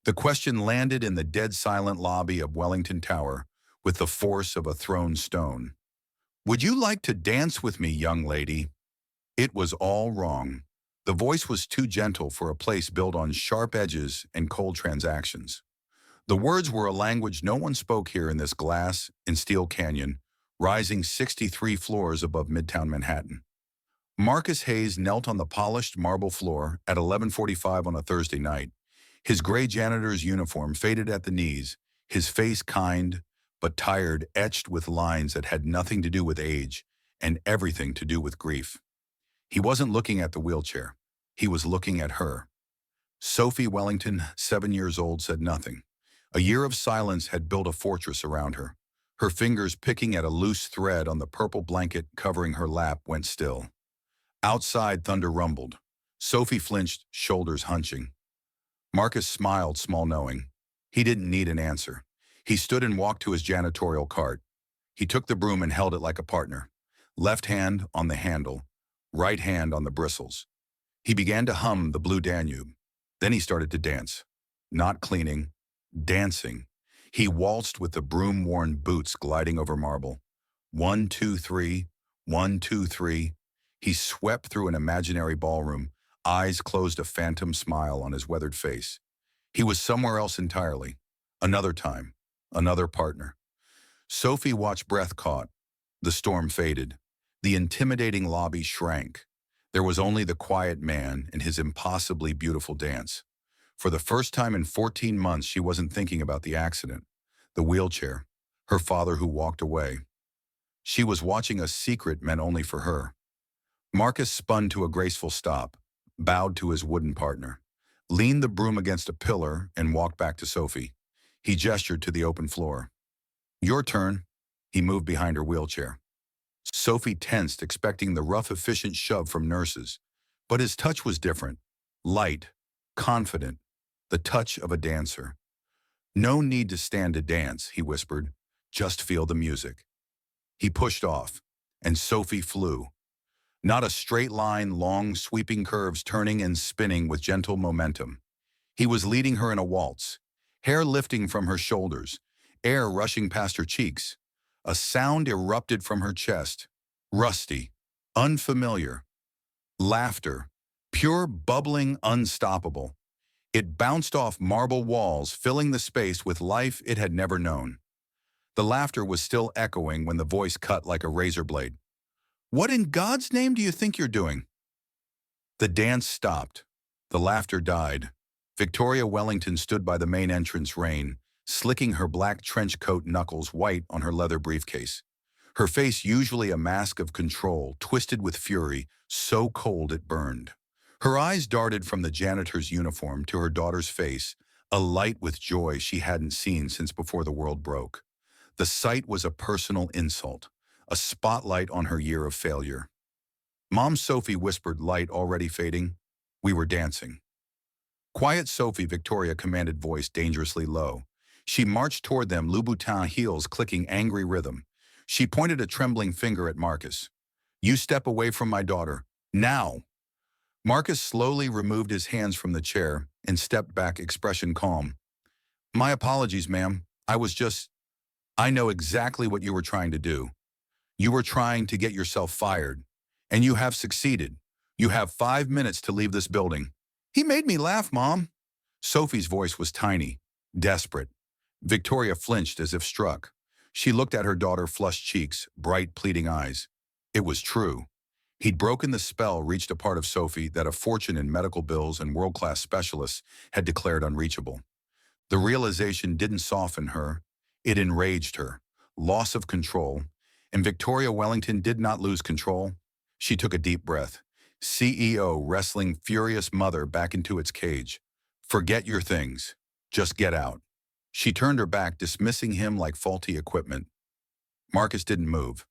The question landed in the dead silent lobby of Wellington Tower with the force of a thrown stone. Would you like to dance with me, young lady? It was all wrong. The voice was too gentle for a place built on sharp edges and cold transactions. The words were a language no one spoke here in this glass and steel canyon, rising 63 floors above Midtown Manhattan. Marcus Hayes knelt on the polished marble floor at 11:45 on a Thursday night, his gray janitor's uniform faded at the knees, his face kind but tired, etched with lines that had nothing to do with age and everything to do with grief. He wasn't looking at the wheelchair. He was looking at her. Sophie Wellington, 7 years old, said nothing. A year of silence had built a fortress around her. Her fingers picking at a loose thread on the purple blanket covering her lap went still. Outside, thunder rumbled. Sophie flinched, shoulders hunching. Marcus smiled, small knowing. He didn't need an answer. He stood and walked to his janitorial cart. He took the broom and held it like a partner. Left hand on the handle, right hand on the bristles. He began to hum the Blue Danube. Then he started to dance. Not cleaning, dancing. He waltzed with the broom-worn boots gliding over marble. 1, 2, 3, 1, 2, 3. He swept through an imaginary ballroom, eyes closed, a phantom smile on his weathered face. He was somewhere else entirely. Another time, another partner. Sophie watched, breath caught. The storm faded. The intimidating lobby shrank. There was only the quiet man and his impossibly beautiful dance. For the first time in 14 months, she wasn't thinking about the accident, the wheelchair, her father who walked away. She was watching a secret meant only for her. Marcus spun to a graceful stop, bowed to his wooden partner, leaned the broom against a pillar, and walked back to Sophie. He gestured to the open floor. Your turn. He moved behind her wheelchair. Sophie tensed, expecting the rough, efficient shove from nurses. But his touch was different. Light, confident, the touch of a dancer. No need to stand to dance, he whispered. Just feel the music. He pushed off, and Sophie flew. Not a straight line, long, sweeping curves turning and spinning with gentle momentum. He was leading her in a waltz, hair lifting from her shoulders, air rushing past her cheeks. A sound erupted from her chest, rusty, unfamiliar. Laughter, pure, bubbling, unstoppable. It bounced off marble walls, filling the space with life it had never known. The laughter was still echoing when the voice cut like a razor blade. What in God's name do you think you're doing? The dance stopped. The laughter died. Victoria Wellington stood by the main entrance rain, slicking her black trench coat knuckles white on her leather briefcase. Her face, usually a mask of control, twisted with fury, so cold it burned. Her eyes darted from the janitor's uniform to her daughter's face, alight with joy she hadn't seen since before the world broke. The sight was a personal insult, a spotlight on her year of failure. Mom, Sophie whispered, light already fading. We were dancing. Quiet, Sophie, Victoria commanded, voice dangerously low. She marched toward them, Louboutin heels clicking angry rhythm. She pointed a trembling finger at Marcus. You step away from my daughter. Now! Marcus slowly removed his hands from the chair and stepped back, expression calm. My apologies, ma'am. I know exactly what you were trying to do. You were trying to get yourself fired. And you have succeeded. You have 5 minutes to leave this building. He made me laugh, Mom. Sophie's voice was tiny, desperate. Victoria flinched as if struck. She looked at her daughter, flushed cheeks, bright, pleading eyes. It was true. He'd broken the spell, reached a part of Sophie that a fortune in medical bills and world-class specialists had declared unreachable. The realization didn't soften her. It enraged her. Loss of control. And Victoria Wellington did not lose control. She took a deep breath. CEO wrestling furious mother back into its cage. Forget your things. Just get out. She turned her back, dismissing him like faulty equipment. Marcus didn't move.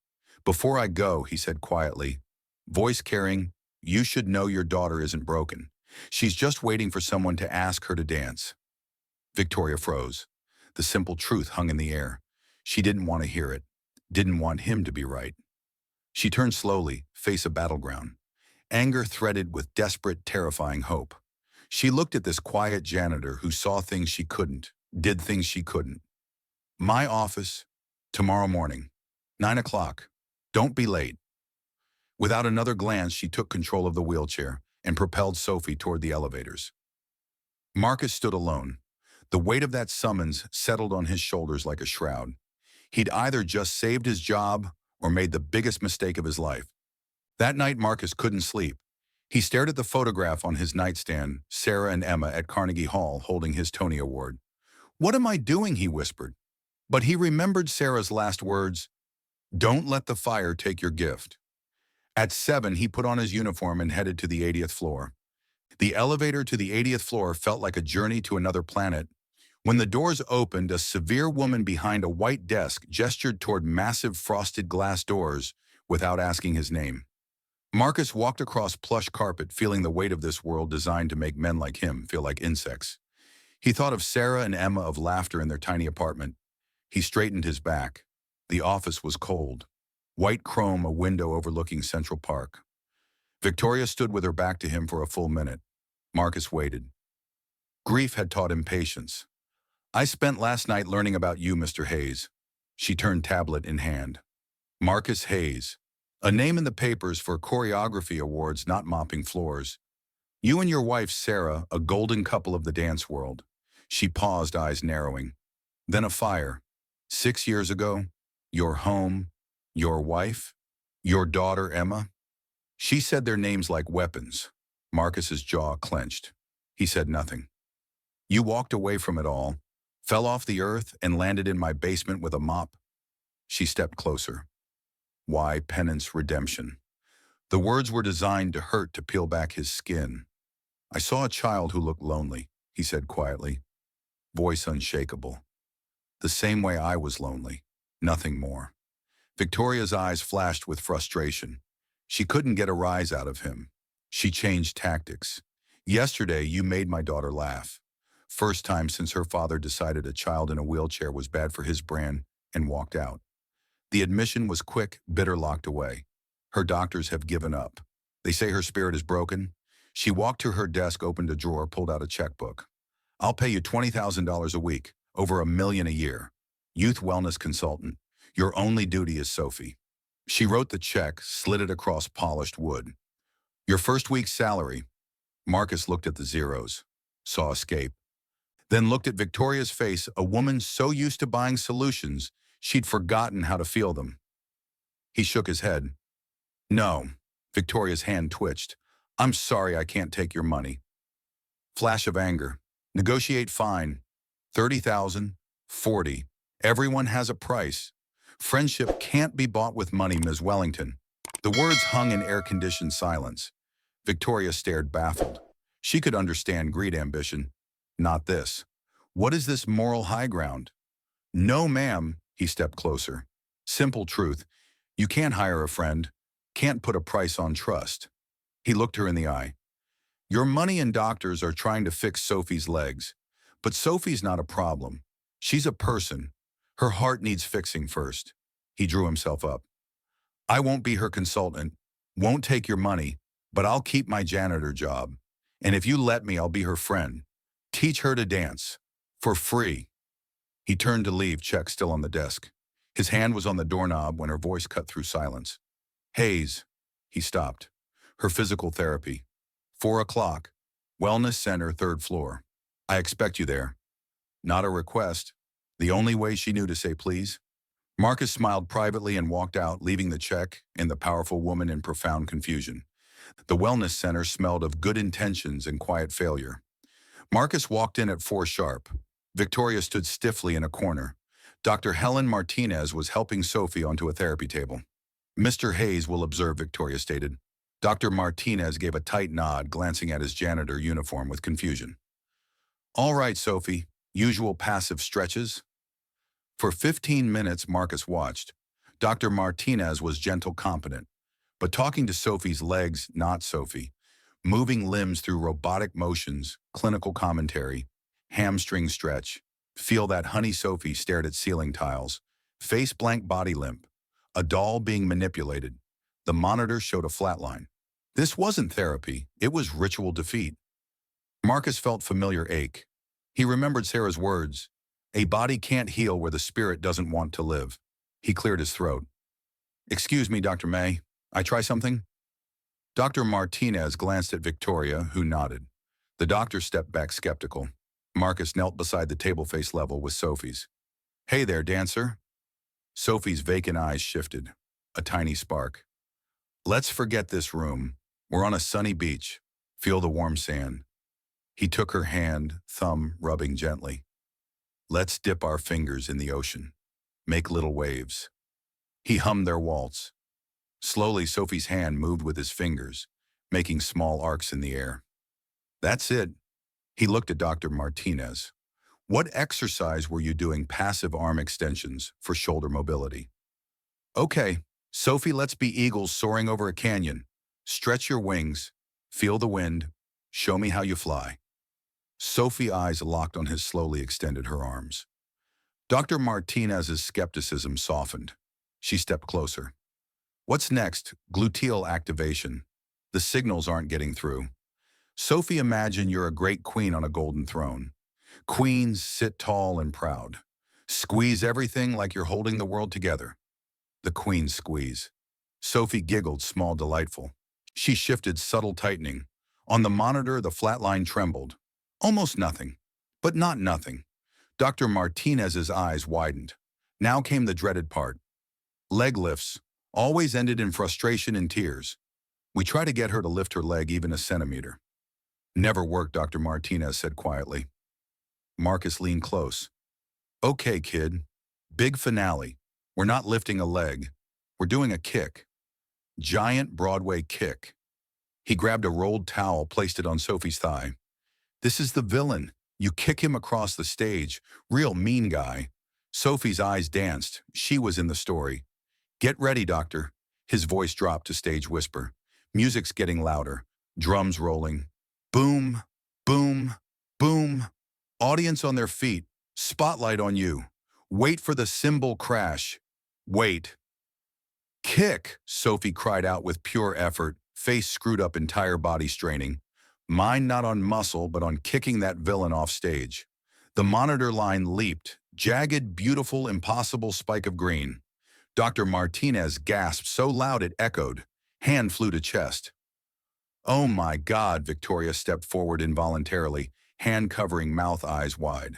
Before I go, he said quietly, voice carrying, you should know your daughter isn't broken. She's just waiting for someone to ask her to dance. Victoria froze. The simple truth hung in the air. She didn't want to hear it. Didn't want him to be right. She turned slowly, face a battleground. Anger threaded with desperate, terrifying hope. She looked at this quiet janitor who saw things she couldn't, did things she couldn't. My office, tomorrow morning, 9 o'clock. Don't be late. Without another glance, she took control of the wheelchair and propelled Sophie toward the elevators. Marcus stood alone. The weight of that summons settled on his shoulders like a shroud. He'd either just saved his job or made the biggest mistake of his life. That night, Marcus couldn't sleep. He stared at the photograph on his nightstand, Sarah and Emma at Carnegie Hall holding his Tony Award. "What am I doing?" he whispered. But he remembered Sarah's last words, "Don't let the fire take your gift." At 7, he put on his uniform and headed to the 80th floor. The elevator to the 80th floor felt like a journey to another planet. When the doors opened, a severe woman behind a white desk gestured toward massive frosted glass doors without asking his name. Marcus walked across plush carpet, feeling the weight of this world designed to make men like him feel like insects. He thought of Sarah and Emma of laughter in their tiny apartment. He straightened his back. The office was cold. White chrome, a window overlooking Central Park. Victoria stood with her back to him for a full minute. Marcus waited. Grief had taught him patience. "I spent last night learning about you, Mr. Hayes." She turned tablet in hand. Marcus Hayes. A name in the papers for choreography awards, not mopping floors. "You and your wife, Sarah, a golden couple of the dance world." She paused, eyes narrowing. Then a fire. 6 years ago, your home, your wife, your daughter, Emma. She said their names like weapons. Marcus's jaw clenched. He said nothing. "You walked away from it all, fell off the earth, and landed in my basement with a mop." She stepped closer. Why penance, redemption? The words were designed to hurt, to peel back his skin. "I saw a child who looked lonely," he said quietly, voice unshakable. "The same way I was lonely, nothing more." Victoria's eyes flashed with frustration. She couldn't get a rise out of him. She changed tactics. "Yesterday, you made my daughter laugh. First time since her father decided a child in a wheelchair was bad for his brand and walked out. The admission was quick, bitter, locked away. Her doctors have given up. They say her spirit is broken." She walked to her desk, opened a drawer, pulled out a checkbook. "I'll pay you $20,000 a week, over $1 million a year. Youth wellness consultant. Your only duty is Sophie." She wrote the check, slid it across polished wood. "Your first week's salary." Marcus looked at the zeros, saw escape. Then looked at Victoria's face, a woman so used to buying solutions, she'd forgotten how to feel them. He shook his head. "No." Victoria's hand twitched. "I'm sorry, I can't take your money." Flash of anger. "Negotiate fine. 30,000, 40. Everyone has a price. Friendship can't be bought with money, Ms. Wellington." The words hung in air-conditioned silence. Victoria stared, baffled. She could understand greed, ambition. Not this. What is this moral high ground? "No, ma'am." He stepped closer. "Simple truth. You can't hire a friend. Can't put a price on trust." He looked her in the eye. "Your money and doctors are trying to fix Sophie's legs. But Sophie's not a problem. She's a person. Her heart needs fixing first." He drew himself up. "I won't be her consultant, won't take your money, but I'll keep my janitor job. And if you let me, I'll be her friend. Teach her to dance. For free." He turned to leave, check still on the desk. His hand was on the doorknob when her voice cut through silence. "Hayes." He stopped. "Her physical therapy. 4 o'clock. Wellness Center, 3rd floor. I expect you there." Not a request. The only way she knew to say please. Marcus smiled privately and walked out, leaving the check and the powerful woman in profound confusion. The wellness center smelled of good intentions and quiet failure. Marcus walked in at 4 sharp. Victoria stood stiffly in a corner. Dr. Helen Martinez was helping Sophie onto a therapy table. "Mr. Hayes will observe," Victoria stated. Dr. Martinez gave a tight nod, glancing at his janitor uniform with confusion. "All right, Sophie. Usual passive stretches?" For 15 minutes, Marcus watched. Dr. Martinez was gentle, competent, but talking to Sophie's legs, not Sophie. Moving limbs through robotic motions, clinical commentary, hamstring stretch. Feel that, honey. Sophie stared at ceiling tiles. Face blank, body limp. A doll being manipulated. The monitor showed a flat line. This wasn't therapy, it was ritual defeat. Marcus felt familiar ache. He remembered Sarah's words. A body can't heal where the spirit doesn't want to live. He cleared his throat. Excuse me, Dr. May. I try something? Dr. Martinez glanced at Victoria, who nodded. The doctor stepped back skeptical. Marcus knelt beside the table face level with Sophie's. Hey there, dancer. Sophie's vacant eyes shifted. A tiny spark. Let's forget this room. We're on a sunny beach. Feel the warm sand. He took her hand, thumb rubbing gently. Let's dip our fingers in the ocean. Make little waves. He hummed their waltz. Slowly, Sophie's hand moved with his fingers, making small arcs in the air. That's it. He looked at Dr. Martinez. What exercise were you doing passive arm extensions for shoulder mobility? Okay, Sophie, let's be eagles soaring over a canyon. Stretch your wings, feel the wind, show me how you fly. Sophie's eyes locked on his slowly extended her arms. Dr. Martinez's skepticism softened. She stepped closer. What's next? Gluteal activation. The signals aren't getting through. Sophie, imagine you're a great queen on a golden throne. Queens sit tall and proud. Squeeze everything like you're holding the world together. The queen squeeze. Sophie giggled, small, delightful. She shifted, subtle tightening. On the monitor, the flat line trembled. Almost nothing, but not nothing. Dr. Martinez's eyes widened. Now came the dreaded part. Leg lifts, always ended in frustration and tears. We try to get her to lift her leg even a centimeter. Never worked, Dr. Martinez said quietly. Marcus leaned close. Okay, kid. Big finale. We're not lifting a leg. We're doing a kick. Giant Broadway kick. He grabbed a rolled towel, placed it on Sophie's thigh. This is the villain. You kick him across the stage. Real mean guy. Sophie's eyes danced. She was in the story. Get ready, doctor. His voice dropped to stage whisper. Music's getting louder. Drums rolling. Boom, boom, boom. Audience on their feet. Spotlight on you. Wait for the cymbal crash. Wait. Kick, Sophie cried out with pure effort, face screwed up, entire body straining. Mind not on muscle, but on kicking that villain off stage. The monitor line leaped. Jagged, beautiful, impossible spike of green. Dr. Martinez gasped so loud it echoed. Hand flew to chest. Oh my God, Victoria stepped forward involuntarily, hand covering mouth, eyes wide.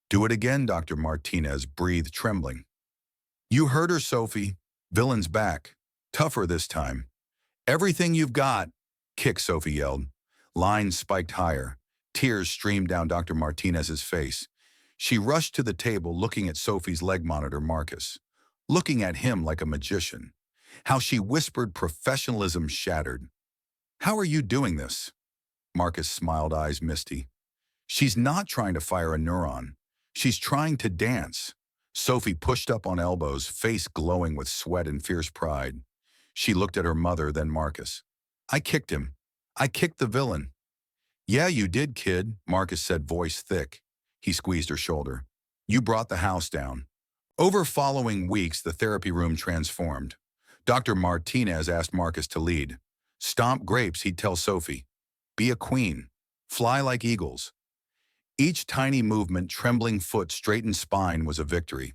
Do it again, Dr. Martinez breathed, trembling. You heard her, Sophie. Villain's back. Tougher this time. Everything you've got. Kick, Sophie yelled. Line spiked higher. Tears streamed down Dr. Martinez's face. She rushed to the table, looking at Sophie's leg monitor, Marcus. Looking at him like a magician. How she whispered, professionalism shattered. How are you doing this? Marcus smiled, eyes misty. She's not trying to fire a neuron. She's trying to dance. Sophie pushed up on elbows, face glowing with sweat and fierce pride. She looked at her mother, then Marcus. I kicked him. I kicked the villain. Yeah, you did, kid, Marcus said, voice thick. He squeezed her shoulder. You brought the house down. Over following weeks, the therapy room transformed. Dr. Martinez asked Marcus to lead. Stomp grapes, he'd tell Sophie. Be a queen. Fly like eagles. Each tiny movement, trembling foot, straightened spine was a victory.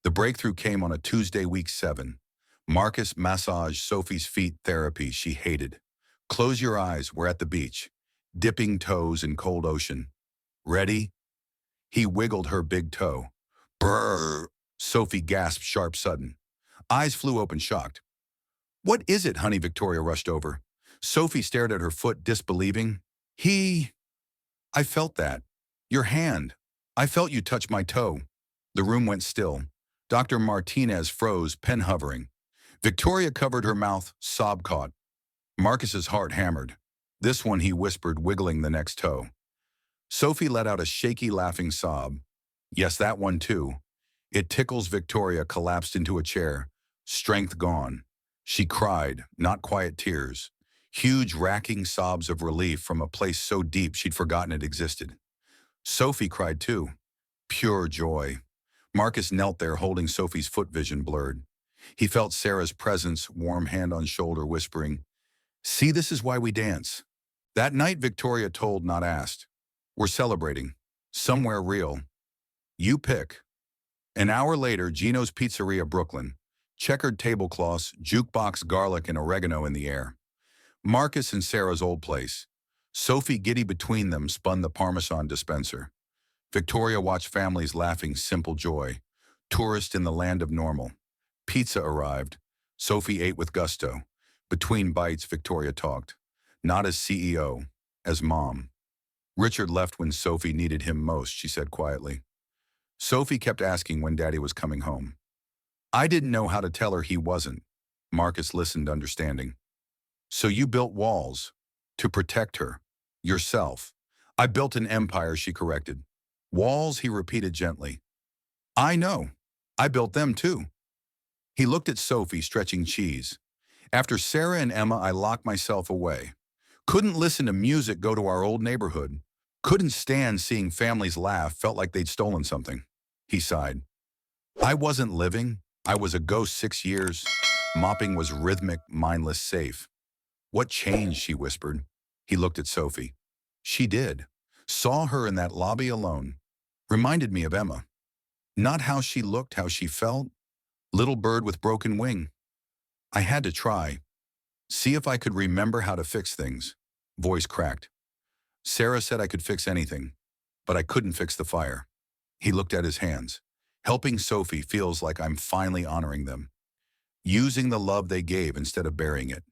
The breakthrough came on a Tuesday, week 7. Marcus massaged Sophie's feet, therapy she hated. Close your eyes, we're at the beach. Dipping toes in cold ocean. Ready? He wiggled her big toe. Brrr! Sophie gasped, sharp, sudden. Eyes flew open, shocked. What is it, honey? Victoria rushed over. Sophie stared at her foot, disbelieving. I felt that. Your hand. I felt you touch my toe. The room went still. Dr. Martinez froze, pen hovering. Victoria covered her mouth, sob caught. Marcus's heart hammered. This one, he whispered, wiggling the next toe. Sophie let out a shaky, laughing sob. Yes, that one too. It tickles. Victoria collapsed into a chair, strength gone. She cried, not quiet tears. Huge, racking sobs of relief from a place so deep she'd forgotten it existed. Sophie cried too. Pure joy. Marcus knelt there, holding Sophie's foot, vision blurred. He felt Sarah's presence, warm hand on shoulder, whispering, See, this is why we dance. That night, Victoria told, not asked. We're celebrating. Somewhere real. You pick. An hour later, Gino's Pizzeria, Brooklyn. Checkered tablecloths, jukebox, garlic, and oregano in the air. Marcus and Sarah's old place. Sophie, giddy between them, spun the Parmesan dispenser. Victoria watched families laughing simple joy. Tourist in the land of normal. Pizza arrived. Sophie ate with gusto. Between bites, Victoria talked. Not as CEO, as mom. Richard left when Sophie needed him most, she said quietly. Sophie kept asking when Daddy was coming home. I didn't know how to tell her he wasn't. Marcus listened, understanding. So you built walls to protect her, yourself. I built an empire, she corrected. Walls, he repeated gently. I know. I built them too. He looked at Sophie, stretching cheese. After Sarah and Emma, I locked myself away. Couldn't listen to music, go to our old neighborhood. Couldn't stand seeing families laugh, felt like they'd stolen something. He sighed. I wasn't living. I was a ghost 6 years. Mopping was rhythmic, mindless, safe. What changed, she whispered. He looked at Sophie. She did. Saw her in that lobby alone. Reminded me of Emma. Not how she looked, how she felt. Little bird with broken wing. I had to try. See if I could remember how to fix things. Voice cracked. Sarah said I could fix anything, but I couldn't fix the fire. He looked at his hands. Helping Sophie feels like I'm finally honoring them. Using the love they gave instead of burying it.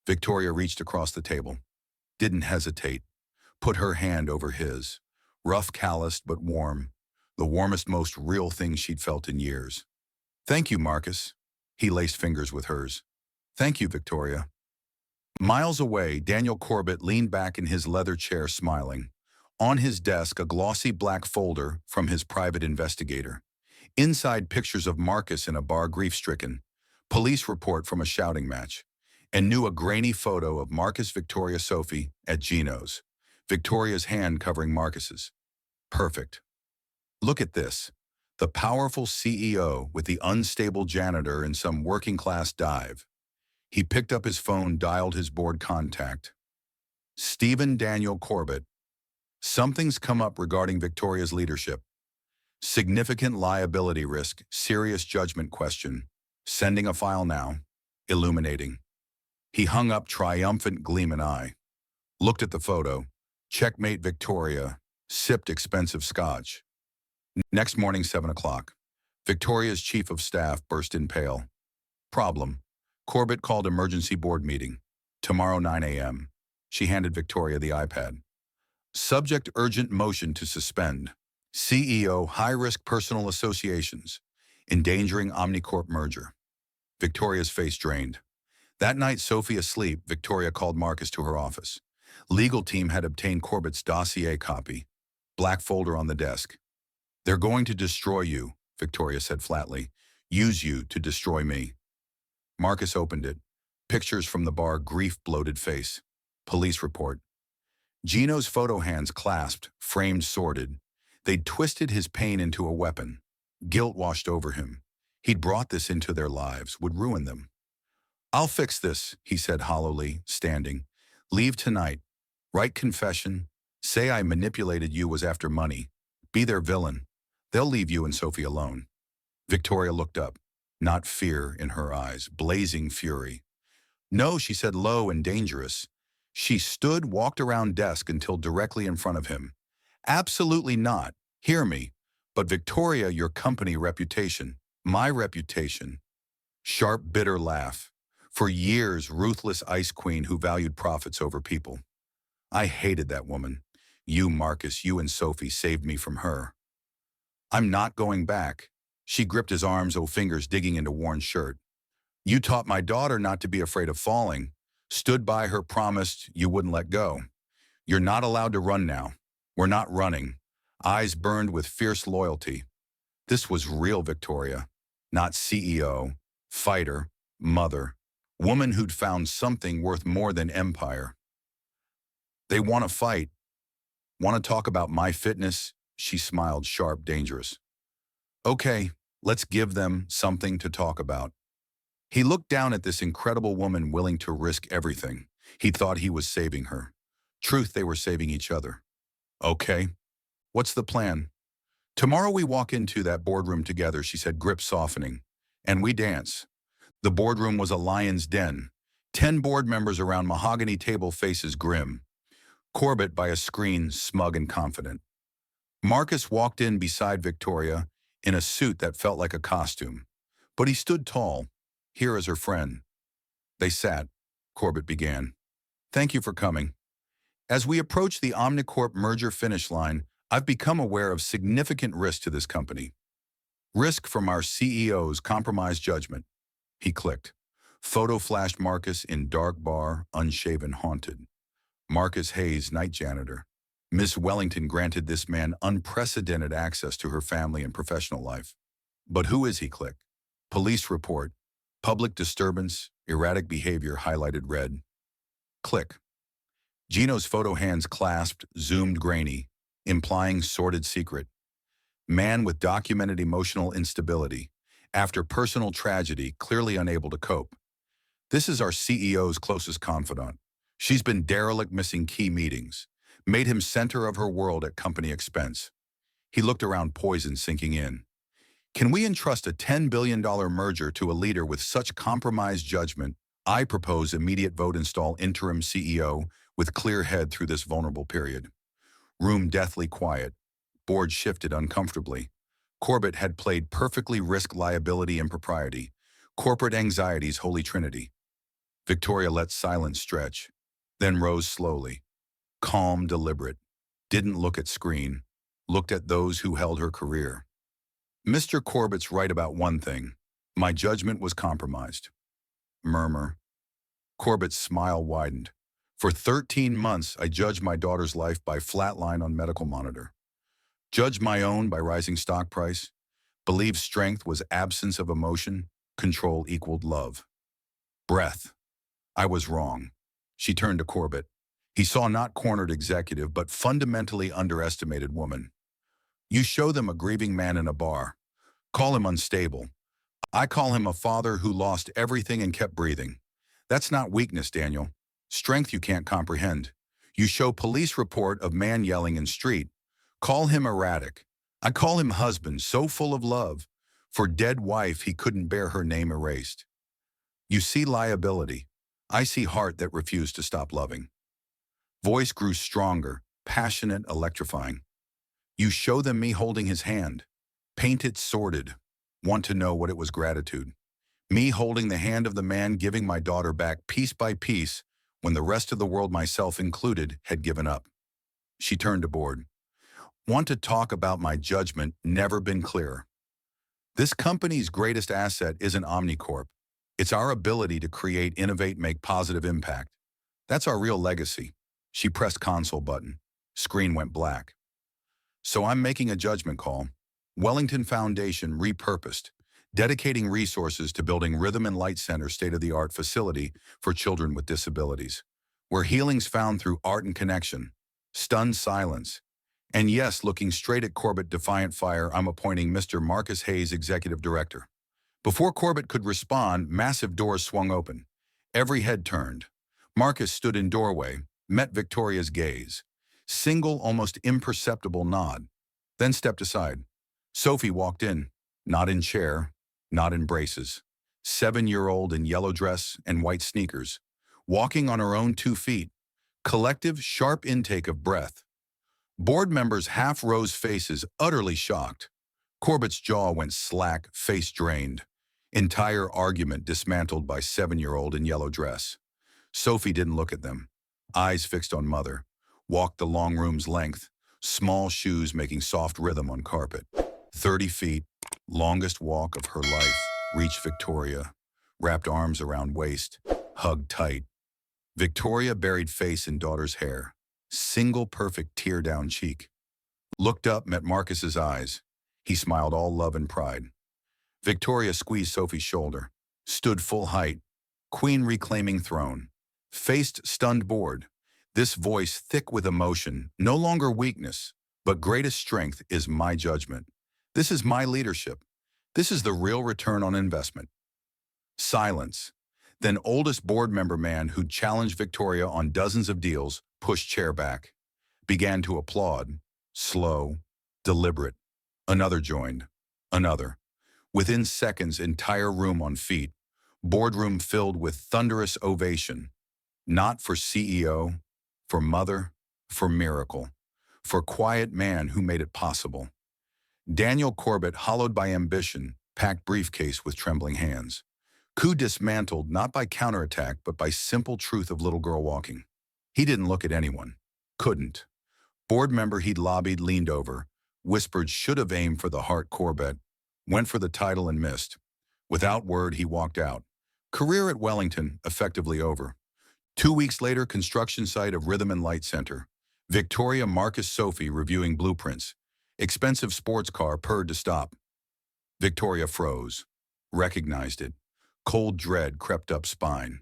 Victoria reached across the table. Didn't hesitate. Put her hand over his. Rough, calloused, but warm. The warmest, most real thing she'd felt in years. Thank you, Marcus. He laced fingers with hers. Thank you, Victoria. Miles away, Daniel Corbett leaned back in his leather chair, smiling. On his desk, a glossy black folder from his private investigator. Inside, pictures of Marcus in a bar, grief-stricken. Police report from a shouting match. And a grainy photo of Marcus, Victoria, Sophie at Gino's. Victoria's hand covering Marcus's. Perfect. Look at this. The powerful CEO with the unstable janitor in some working-class dive. He picked up his phone, dialed his board contact. Stephen Daniel Corbett. Something's come up regarding Victoria's leadership. Significant liability risk, serious judgment question. Sending a file now. Illuminating. He hung up, triumphant gleam in eye. Looked at the photo. Checkmate Victoria. Sipped expensive scotch. Next morning, 7 o'clock. Victoria's chief of staff burst in pale. Problem. Corbett called emergency board meeting. Tomorrow, 9 a.m. She handed Victoria the iPad. Subject: urgent motion to suspend. CEO: high-risk personal associations. Endangering Omnicorp merger. Victoria's face drained. That night, Sophie asleep, Victoria called Marcus to her office. Legal team had obtained Corbett's dossier copy. Black folder on the desk. They're going to destroy you, Victoria said flatly. Use you to destroy me. Marcus opened it. Pictures from the bar, grief-bloated face. Police report. Gino's photo, hands clasped, framed, sordid. They'd twisted his pain into a weapon. Guilt washed over him. He'd brought this into their lives, would ruin them. I'll fix this, he said hollowly, standing. Leave tonight. Write confession. Say I manipulated you, was after money. Be their villain. They'll leave you and Sophie alone. Victoria looked up. Not fear in her eyes, blazing fury. No, she said, low and dangerous. She stood, walked around desk until directly in front of him. Absolutely not. Hear me. But Victoria, your company reputation, my reputation. Sharp, bitter laugh. For years, ruthless ice queen who valued profits over people. I hated that woman. You, Marcus, you and Sophie saved me from her. I'm not going back. She gripped his arms, fingers digging into worn shirt. You taught my daughter not to be afraid of falling. Stood by her, promised you wouldn't let go. You're not allowed to run now. We're not running. Eyes burned with fierce loyalty. This was real Victoria. Not CEO, fighter, mother. Woman who'd found something worth more than empire. They want to fight. Want to talk about my fitness? She smiled, sharp, dangerous. Okay, let's give them something to talk about. He looked down at this incredible woman willing to risk everything. He thought he was saving her. Truth, they were saving each other. Okay, what's the plan? Tomorrow we walk into that boardroom together, she said, grip softening. And we dance. The boardroom was a lion's den. 10 board members around mahogany table, faces grim. Corbett by a screen, smug and confident. Marcus walked in beside Victoria in a suit that felt like a costume. But he stood tall, here as her friend. They sat. Corbett began. Thank you for coming. As we approach the Omnicorp merger finish line, I've become aware of significant risk to this company. Risk from our CEO's compromised judgment. He clicked. Photo flashed Marcus in dark bar, unshaven, haunted. Marcus Hayes, night janitor. Miss Wellington granted this man unprecedented access to her family and professional life. But who is he? Click. Police report. Public disturbance, erratic behavior, highlighted red. Click. Gino's photo, hands clasped, zoomed, grainy, implying sordid secret. Man with documented emotional instability. After personal tragedy, clearly unable to cope. This is our CEO's closest confidant. She's been derelict, missing key meetings. Made him center of her world at company expense. He looked around, poison sinking in. Can we entrust a $10 billion merger to a leader with such compromised judgment? I propose immediate vote, install interim CEO with clear head through this vulnerable period. Room deathly quiet. Board shifted uncomfortably. Corbett had played perfectly, risk, liability, impropriety. Corporate anxiety's holy trinity. Victoria let silence stretch, then rose slowly. Calm, deliberate. Didn't look at screen. Looked at those who held her career. Mr. Corbett's right about one thing. My judgment was compromised. Murmur. Corbett's smile widened. For 13 months, I judged my daughter's life by flatline on medical monitor. Judged my own by rising stock price. Believed strength was absence of emotion. Control equaled love. Breath. I was wrong. She turned to Corbett. He saw not cornered executive, but fundamentally underestimated woman. You show them a grieving man in a bar. Call him unstable. I call him a father who lost everything and kept breathing. That's not weakness, Daniel. Strength you can't comprehend. You show police report of man yelling in street. Call him erratic. I call him husband, so full of love. For dead wife he couldn't bear her name erased. You see liability. I see heart that refused to stop loving. Voice grew stronger, passionate, electrifying. You show them me holding his hand. Painted, sordid. Want to know what it was, gratitude. Me holding the hand of the man giving my daughter back piece by piece when the rest of the world, myself included, had given up. She turned to Board. Want to talk about my judgment, never been clearer. This company's greatest asset isn't Omnicorp. It's our ability to create, innovate, make positive impact. That's our real legacy. She pressed console button. Screen went black. So I'm making a judgment call. Wellington Foundation repurposed, dedicating resources to building Rhythm and Light Center, state-of-the-art facility for children with disabilities, where healing's found through art and connection. Stunned silence. And yes, looking straight at Corbett, defiant fire, I'm appointing Mr. Marcus Hayes, Executive Director. Before Corbett could respond, massive doors swung open. Every head turned. Marcus stood in doorway, met Victoria's gaze. Single, almost imperceptible nod. Then stepped aside. Sophie walked in, not in chair, not in braces. 7-year-old in yellow dress and white sneakers, walking on her own 2 feet. Collective, sharp intake of breath. Board members half rose, faces utterly shocked. Corbett's jaw went slack, face drained. Entire argument dismantled by 7-year-old in yellow dress. Sophie didn't look at them. Eyes fixed on mother. Walked the long room's length. Small shoes making soft rhythm on carpet. 30 feet, longest walk of her life. Reached Victoria. Wrapped arms around waist. Hugged tight. Victoria buried face in daughter's hair. Single perfect tear down cheek. Looked up, met Marcus's eyes. He smiled, all love and pride. Victoria squeezed Sophie's shoulder. Stood full height. Queen reclaiming throne. Faced stunned Board. This voice thick with emotion, no longer weakness, but greatest strength, is my judgment. This is my leadership. This is the real return on investment. Silence. Then oldest board member man who'd challenged Victoria on dozens of deals pushed chair back, began to applaud, slow, deliberate. Another joined, another. Within seconds, entire room on feet, boardroom filled with thunderous ovation, not for CEO, for mother, for miracle, for quiet man who made it possible. Daniel Corbett, hollowed by ambition, packed briefcase with trembling hands. Coup dismantled not by counterattack but by simple truth of little girl walking. He didn't look at anyone. Couldn't. Board member he'd lobbied leaned over, whispered should have aimed for the heart Corbett, went for the title and missed. Without word, he walked out. Career at Wellington effectively over. 2 weeks later, construction site of Rhythm and Light Center. Victoria Marcus Sophie reviewing blueprints. Expensive sports car purred to stop. Victoria froze. Recognized it. Cold dread crept up spine.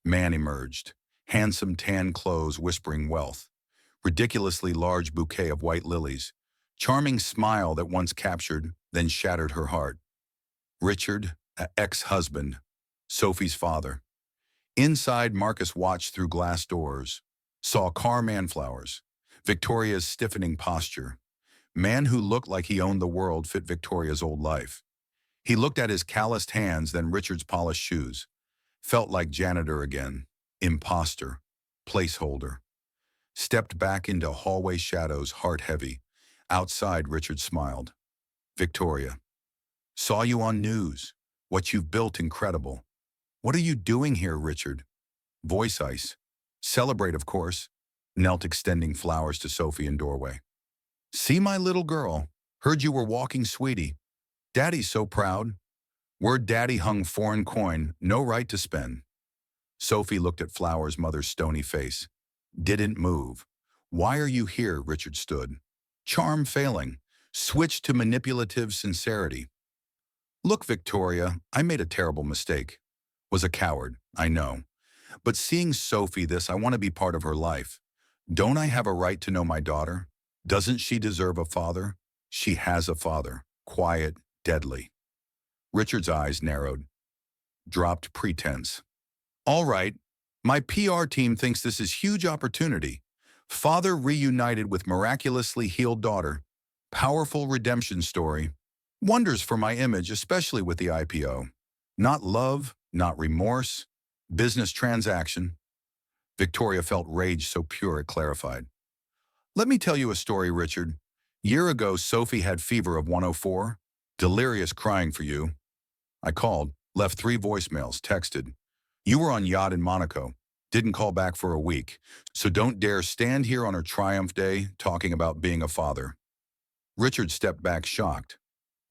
Man emerged. Handsome tan clothes whispering wealth. Ridiculously large bouquet of white lilies. Charming smile that once captured, then shattered her heart. Richard, ex-husband. Sophie's father. Inside, Marcus watched through glass doors. Saw car man flowers. Victoria's stiffening posture. Man who looked like he owned the world fit Victoria's old life. He looked at his calloused hands, then Richard's polished shoes. Felt like janitor again. Imposter. Placeholder. Stepped back into hallway shadows, heart heavy. Outside, Richard smiled. Victoria. Saw you on news. What you've built incredible. What are you doing here, Richard? Voice ice. Celebrate, of course. Knelt extending flowers to Sophie in doorway. See my little girl. Heard you were walking, sweetie. Daddy's so proud. Word daddy hung foreign coin, no right to spend. Sophie looked at Flower's mother's stony face. Didn't move. Why are you here? Richard stood. Charm failing. Switched to manipulative sincerity. Look, Victoria, I made a terrible mistake. Was a coward, I know. But seeing Sophie this, I want to be part of her life. Don't I have a right to know my daughter? Doesn't she deserve a father? She has a father. Quiet, deadly. Richard's eyes narrowed. Dropped pretense. All right. My PR team thinks this is huge opportunity. Father reunited with miraculously healed daughter. Powerful redemption story. Wonders for my image, especially with the IPO. Not love, not remorse. Business transaction. Victoria felt rage so pure it clarified. Let me tell you a story, Richard. Year ago, Sophie had fever of 104. Delirious crying for you. I called, left 3 voicemails, texted. You were on yacht in Monaco. Didn't call back for a week. So don't dare stand here on her triumph day talking about being a father. Richard stepped back shocked.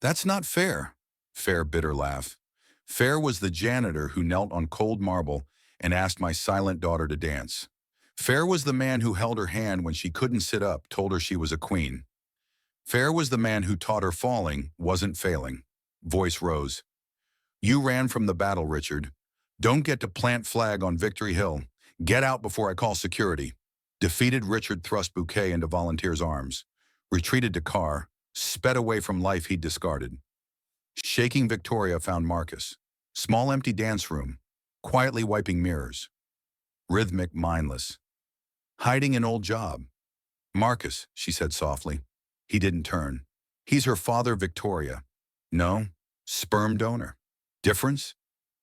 That's not fair. Fair, bitter laugh. Fair was the janitor who knelt on cold marble and asked my silent daughter to dance. Fair was the man who held her hand when she couldn't sit up, told her she was a queen. Fair was the man who taught her falling wasn't failing. Voice rose. You ran from the battle, Richard. Don't get to plant flag on Victory Hill. Get out before I call security. Defeated Richard thrust bouquet into volunteer's arms. Retreated to car. Sped away from life he'd discarded. Shaking Victoria found Marcus. Small empty dance room. Quietly wiping mirrors. Rhythmic, mindless. Hiding an old job. Marcus, she said softly. He didn't turn. He's her father, Victoria. No, sperm donor. Difference?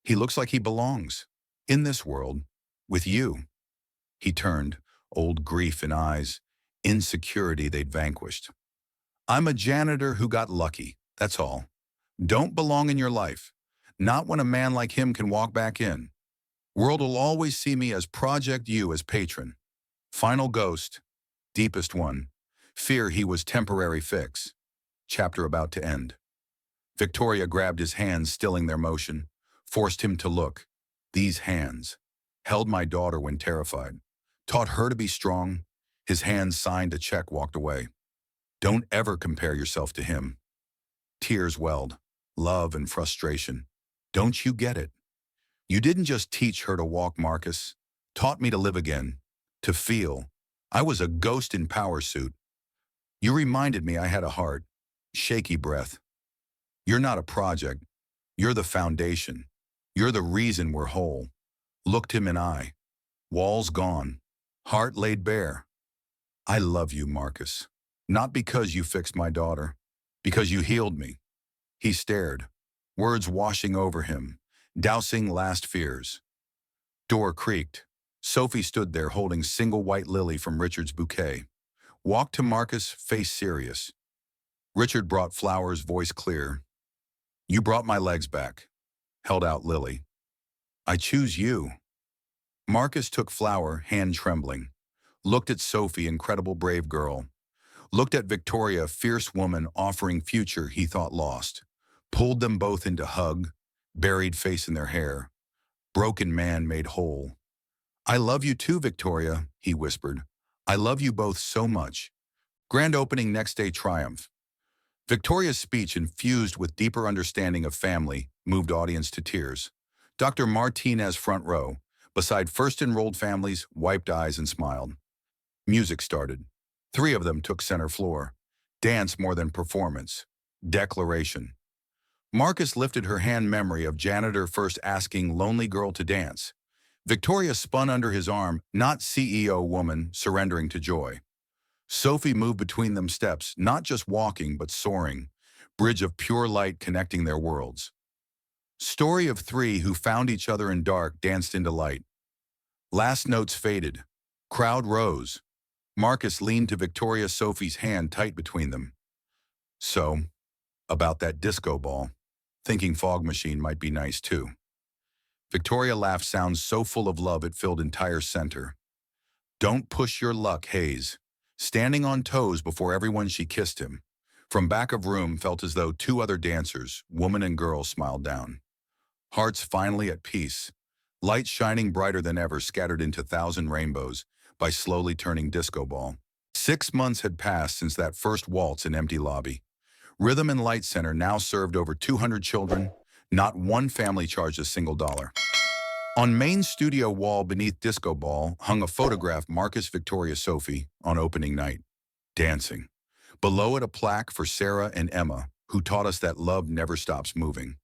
He looks like he belongs. In this world. With you. He turned, old grief in eyes, insecurity they'd vanquished. I'm a janitor who got lucky, that's all. Don't belong in your life. Not when a man like him can walk back in. World will always see me as Project U as patron. Final ghost. Deepest one. Fear he was temporary fix. Chapter about to end. Victoria grabbed his hands, stilling their motion. Forced him to look. These hands. Held my daughter when terrified. Taught her to be strong. His hands signed a check, walked away. Don't ever compare yourself to him. Tears welled. Love and frustration. Don't you get it? You didn't just teach her to walk, Marcus. Taught me to live again. To feel. I was a ghost in power suit. You reminded me I had a heart. Shaky breath. You're not a project. You're the foundation. You're the reason we're whole. Looked him in eye. Walls gone. Heart laid bare. I love you, Marcus. Not because you fixed my daughter. Because you healed me. He stared. Words washing over him. Dousing last fears. Door creaked. Sophie stood there holding single white lily from Richard's bouquet. Walked to Marcus, face serious. Richard brought flowers, voice clear. You brought my legs back. Held out lily. I choose you. Marcus took flower, hand trembling. Looked at Sophie, incredible brave girl. Looked at Victoria, fierce woman offering future he thought lost. Pulled them both into hug, buried face in their hair. Broken man made whole. I love you too, Victoria, he whispered. I love you both so much. Grand opening next day triumph. Victoria's speech, infused with deeper understanding of family, moved audience to tears. Dr. Martinez, front row, beside first enrolled families, wiped eyes and smiled. Music started. 3 of them took center floor. Dance more than performance. Declaration. Marcus lifted her hand, memory of Janitor first asking lonely girl to dance. Victoria spun under his arm, not CEO woman, surrendering to joy. Sophie moved between them, steps, not just walking but soaring. Bridge of pure light connecting their worlds. Story of 3 who found each other in dark, danced into light. Last notes faded. Crowd rose. Marcus leaned to Victoria, Sophie's hand tight between them. So, about that disco ball. Thinking fog machine might be nice too. Victoria laughed, sounds so full of love it filled entire center. Don't push your luck, Hayes. Standing on toes before everyone, she kissed him. From back of room felt as though 2 other dancers, woman and girl, smiled down. Hearts finally at peace. Light shining brighter than ever, scattered into 1,000 rainbows by slowly turning disco ball. 6 months had passed since that first waltz in empty lobby. Rhythm and Light Center now served over 200 children. Not one family charged a single dollar. On main studio wall beneath disco ball hung a photograph, Marcus, Victoria, Sophie, on opening night, dancing. Below it a plaque for Sarah and Emma, who taught us that love never stops moving.